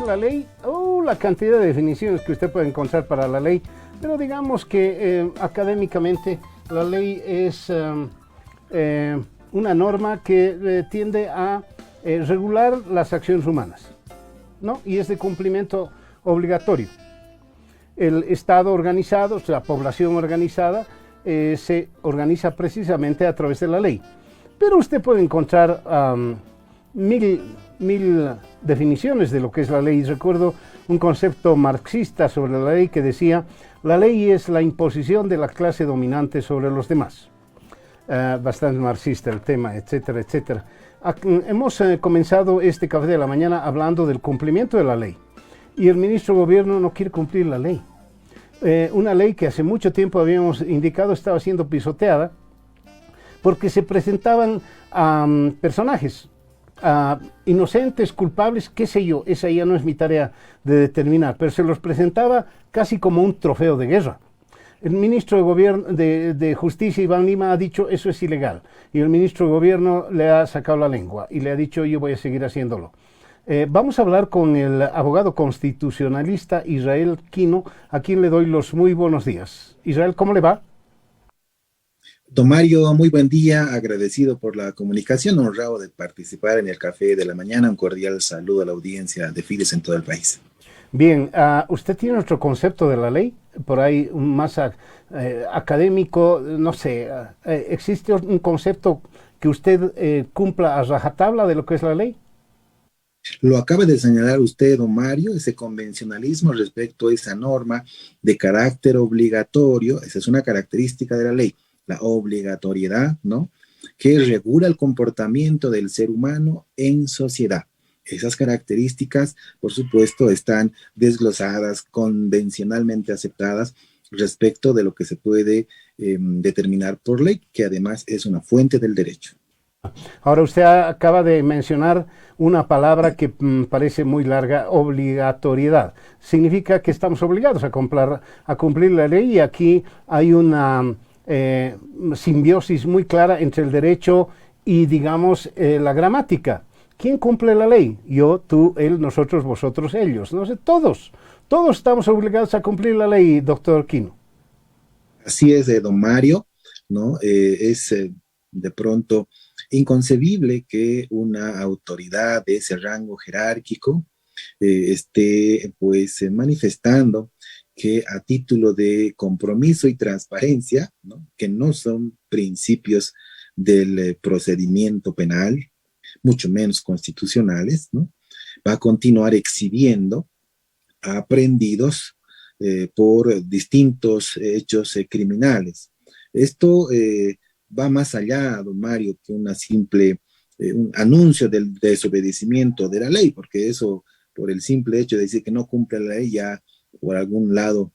la ley? La cantidad de definiciones que usted puede encontrar para la ley, pero digamos que académicamente la ley es una norma que tiende a regular las acciones humanas, ¿no? Y es de cumplimiento obligatorio. El Estado organizado, o sea, la población organizada, se organiza precisamente a través de la ley. Pero usted puede encontrar mil definiciones de lo que es la ley. Recuerdo un concepto marxista sobre la ley que decía: la ley es la imposición de la clase dominante sobre los demás. Bastante marxista el tema, etcétera, etcétera. Hemos comenzado este café de la mañana hablando del cumplimiento de la ley. Y el ministro de Gobierno no quiere cumplir la ley. Una ley que hace mucho tiempo habíamos indicado estaba siendo pisoteada porque se presentaban personajes inocentes, culpables, qué sé yo, esa ya no es mi tarea de determinar, pero se los presentaba casi como un trofeo de guerra. El ministro de Gobierno de Justicia, Iván Lima, ha dicho eso es ilegal, y el ministro de Gobierno le ha sacado la lengua y le ha dicho yo voy a seguir haciéndolo. Vamos a hablar con el abogado constitucionalista Israel Quino, a quien le doy los muy buenos días. Israel, ¿cómo le va? Don Mario, muy buen día, agradecido por la comunicación, honrado de participar en el café de la mañana. Un cordial saludo a la audiencia de Fides en todo el país. Bien, ¿usted tiene otro concepto de la ley? Por ahí más académico, no sé, ¿existe un concepto que usted cumpla a rajatabla de lo que es la ley? Lo acaba de señalar usted, don Mario, ese convencionalismo respecto a esa norma de carácter obligatorio. Esa es una característica de la ley, la obligatoriedad, ¿no? Que regula el comportamiento del ser humano en sociedad. Esas características, por supuesto, están desglosadas, convencionalmente aceptadas respecto de lo que se puede determinar por ley, que además es una fuente del derecho. Ahora usted acaba de mencionar una palabra que parece muy larga: obligatoriedad. Significa que estamos obligados a cumplir la ley, y aquí hay una simbiosis muy clara entre el derecho y, digamos, la gramática. ¿Quién cumple la ley? Yo, tú, él, nosotros, vosotros, ellos. No sé, todos estamos obligados a cumplir la ley, doctor Quino. Así es, don Mario, ¿no? Es de pronto inconcebible que una autoridad de ese rango jerárquico esté pues manifestando que a título de compromiso y transparencia, ¿no? Que no son principios del procedimiento penal, mucho menos constitucionales, ¿no? Va a continuar exhibiendo a aprehendidos por distintos hechos criminales. Esto va más allá, don Mario, que una simple un anuncio del desobedecimiento de la ley, porque eso, por el simple hecho de decir que no cumple la ley, ya por algún lado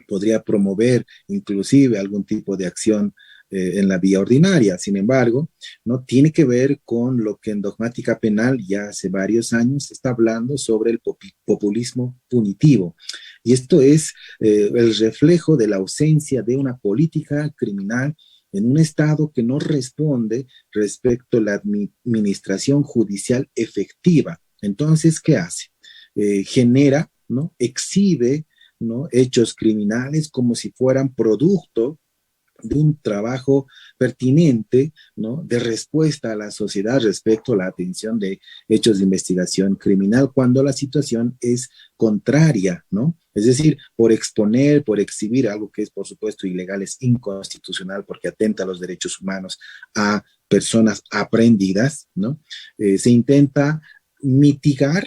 podría promover inclusive algún tipo de acción en la vía ordinaria. Sin embargo, no tiene que ver con lo que en dogmática penal ya hace varios años se está hablando sobre el populismo punitivo. Y esto es el reflejo de la ausencia de una política criminal en un Estado que no responde respecto a la administración judicial efectiva. Entonces, ¿qué hace? Genera, ¿no? Exhibe, ¿no? Hechos criminales como si fueran producto de un trabajo pertinente, ¿no? De respuesta a la sociedad respecto a la atención de hechos de investigación criminal, cuando la situación es contraria, ¿no? Es decir, por exponer, por exhibir algo que es, por supuesto, ilegal, es inconstitucional porque atenta a los derechos humanos a personas aprehendidas, ¿no? Se intenta mitigar,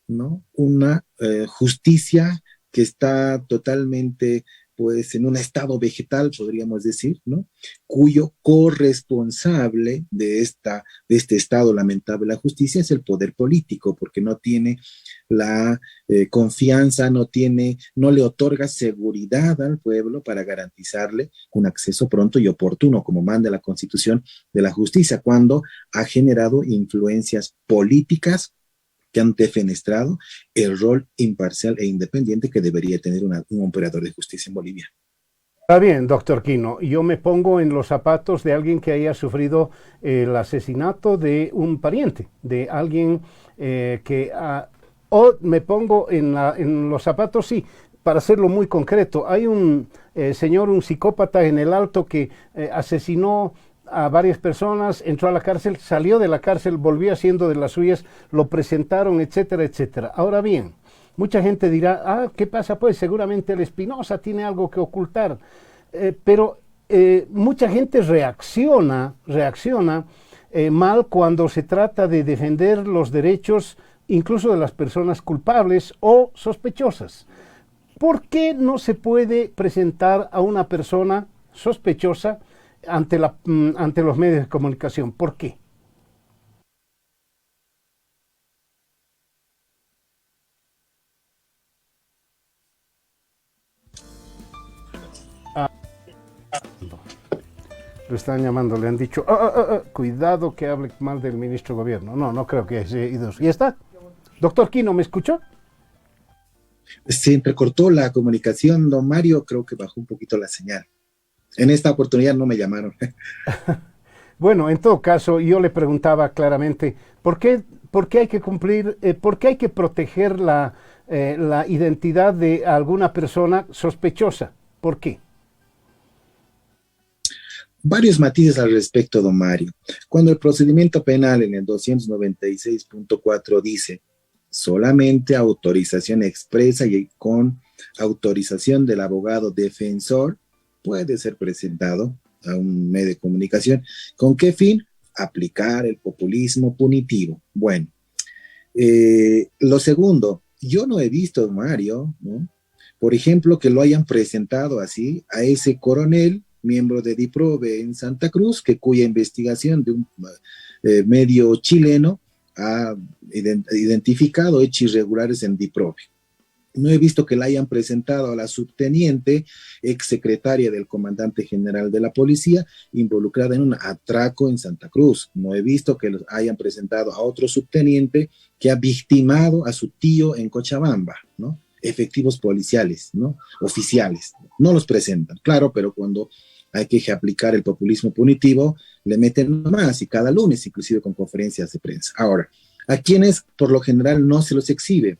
¿no? Una justicia que está totalmente pues en un estado vegetal, podríamos decir, ¿no? Cuyo corresponsable de este estado lamentable de la justicia es el poder político, porque no tiene la confianza, no le otorga seguridad al pueblo para garantizarle un acceso pronto y oportuno, como manda la Constitución de la Justicia, cuando ha generado influencias políticas que han defenestrado el rol imparcial e independiente que debería tener un operador de justicia en Bolivia. Está bien, doctor Quino. Yo me pongo en los zapatos de alguien que haya sufrido el asesinato de un pariente, de alguien que O me pongo en los zapatos, sí, para hacerlo muy concreto. Hay un señor, un psicópata en el Alto que asesinó a varias personas, entró a la cárcel, salió de la cárcel, volvió haciendo de las suyas, lo presentaron, etcétera, etcétera. Ahora bien, mucha gente dirá, ¿qué pasa? Pues seguramente el Espinosa tiene algo que ocultar. Pero mucha gente reacciona mal cuando se trata de defender los derechos incluso de las personas culpables o sospechosas. ¿Por qué no se puede presentar a una persona sospechosa ante los medios de comunicación? ¿Por qué? Ah, lo están llamando, le han dicho, cuidado que hable mal del ministro de gobierno. No, no creo que haya ido. ¿Y está? Doctor Quino, ¿me escuchó? Se entrecortó la comunicación, don Mario, creo que bajó un poquito la señal. En esta oportunidad no me llamaron. Bueno, en todo caso, yo le preguntaba claramente, por qué hay que cumplir, por qué hay que proteger la identidad de alguna persona sospechosa? ¿Por qué? Varios matices al respecto, don Mario. Cuando el procedimiento penal en el 296.4 dice solamente autorización expresa y con autorización del abogado defensor puede ser presentado a un medio de comunicación. ¿Con qué fin? Aplicar el populismo punitivo. Bueno, lo segundo, yo no he visto, Mario, ¿no? Por ejemplo, que lo hayan presentado así a ese coronel, miembro de DIPROVE en Santa Cruz, cuya investigación de un medio chileno ha identificado hechos irregulares en DIPROVE. No he visto que la hayan presentado a la subteniente, exsecretaria del comandante general de la policía, involucrada en un atraco en Santa Cruz. No he visto que los hayan presentado a otro subteniente que ha victimado a su tío en Cochabamba, ¿no? Efectivos policiales, ¿no? Oficiales. No los presentan, claro, pero cuando hay que aplicar el populismo punitivo, le meten más y cada lunes, inclusive con conferencias de prensa. Ahora, a quienes por lo general no se los exhibe,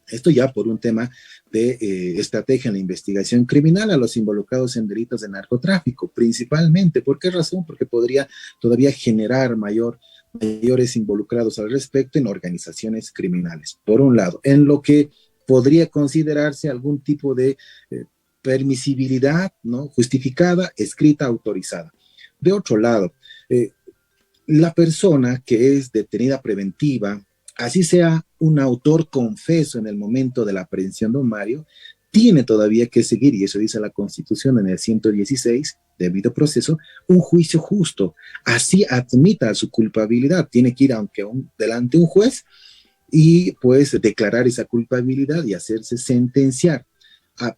esto ya por un tema de estrategia en la investigación criminal a los involucrados en delitos de narcotráfico, principalmente. ¿Por qué razón? Porque podría todavía generar mayores involucrados al respecto en organizaciones criminales. Por un lado, en lo que podría considerarse algún tipo de permisibilidad, ¿no? Justificada, escrita, autorizada. De otro lado, la persona que es detenida preventiva, así sea un autor confeso en el momento de la aprehensión, don Mario, tiene todavía que seguir, y eso dice la Constitución en el 116, debido proceso, un juicio justo. Así admita su culpabilidad, tiene que ir delante de un juez y pues declarar esa culpabilidad y hacerse sentenciar.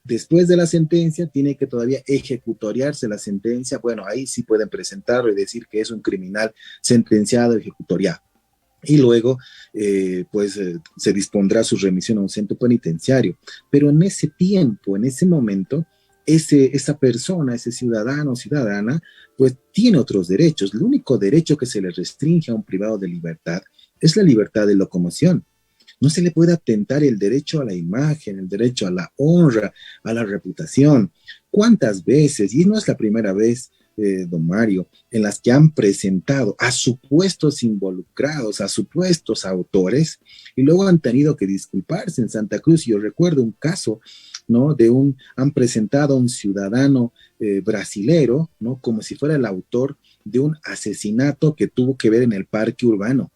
Después de la sentencia tiene que todavía ejecutoriarse la sentencia. Bueno, ahí sí pueden presentarlo y decir que es un criminal sentenciado, ejecutoriado. Y luego, se dispondrá su remisión a un centro penitenciario. Pero en ese tiempo, en ese momento, esa persona, ese ciudadano o ciudadana, pues tiene otros derechos. El único derecho que se le restringe a un privado de libertad es la libertad de locomoción. No se le puede atentar el derecho a la imagen, el derecho a la honra, a la reputación. ¿Cuántas veces, y no es la primera vez, don Mario, en las que han presentado a supuestos involucrados, a supuestos autores, y luego han tenido que disculparse en Santa Cruz? Yo recuerdo un caso, ¿no? Han presentado a un ciudadano brasilero, ¿no? Como si fuera el autor de un asesinato que tuvo que ver en el parque urbano.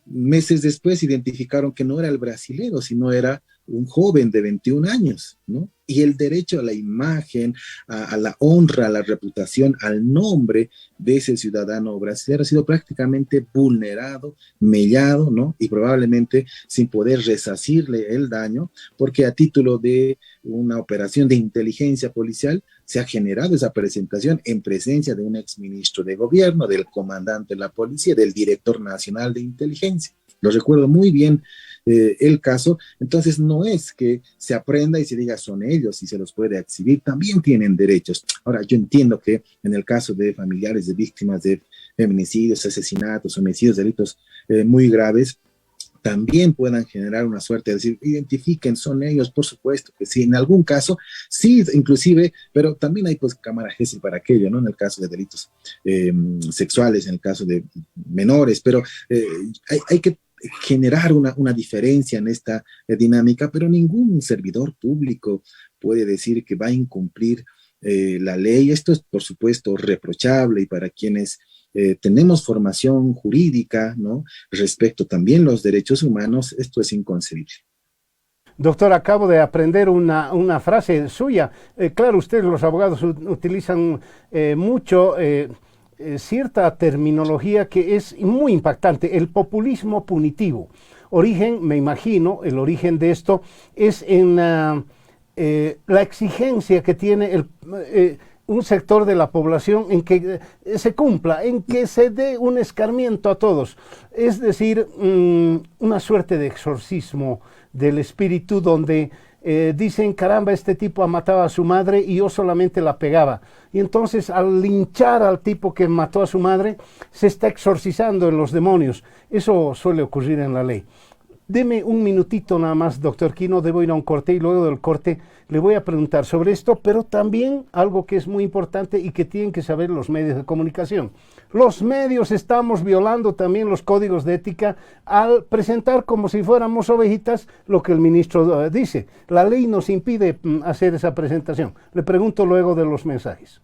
Meses después identificaron que no era el brasilero, sino era un joven de 21 años, ¿no? Y el derecho a la imagen, a la honra, a la reputación, al nombre de ese ciudadano brasileño ha sido prácticamente vulnerado, mellado, ¿no? Y probablemente sin poder resarcirle el daño, porque a título de una operación de inteligencia policial se ha generado esa presentación en presencia de un exministro de gobierno, del comandante de la policía, del director nacional de inteligencia. Lo recuerdo muy bien el caso. Entonces no es que se aprenda y se diga son ellos y se los puede exhibir, también tienen derechos. Ahora, yo entiendo que en el caso de familiares de víctimas de feminicidios, asesinatos, homicidios, delitos muy graves, también puedan generar una suerte de decir, identifiquen, son ellos, por supuesto que sí, en algún caso, sí, inclusive, pero también hay pues cámara GESI para aquello, ¿no? En el caso de delitos sexuales, en el caso de menores, pero hay que generar una diferencia en esta dinámica, pero ningún servidor público puede decir que va a incumplir la ley. Esto es, por supuesto, reprochable y para quienes tenemos formación jurídica, ¿no? Respecto también los derechos humanos, esto es inconcebible. Doctor, acabo de aprender una frase suya. Claro, ustedes los abogados utilizan mucho cierta terminología que es muy impactante, el populismo punitivo. Origen, me imagino, el origen de esto es en la exigencia que tiene un sector de la población en que se cumpla, en que se dé un escarmiento a todos. Es decir, una suerte de exorcismo del espíritu donde dicen, caramba, este tipo ha matado a su madre y yo solamente la pegaba. Y entonces al linchar al tipo que mató a su madre, se está exorcizando en los demonios. Eso suele ocurrir en la ley. Deme un minutito nada más, doctor Quino, debo ir a un corte y luego del corte le voy a preguntar sobre esto, pero también algo que es muy importante y que tienen que saber los medios de comunicación. Los medios estamos violando también los códigos de ética al presentar como si fuéramos ovejitas lo que el ministro dice. La ley nos impide hacer esa presentación. Le pregunto luego de los mensajes.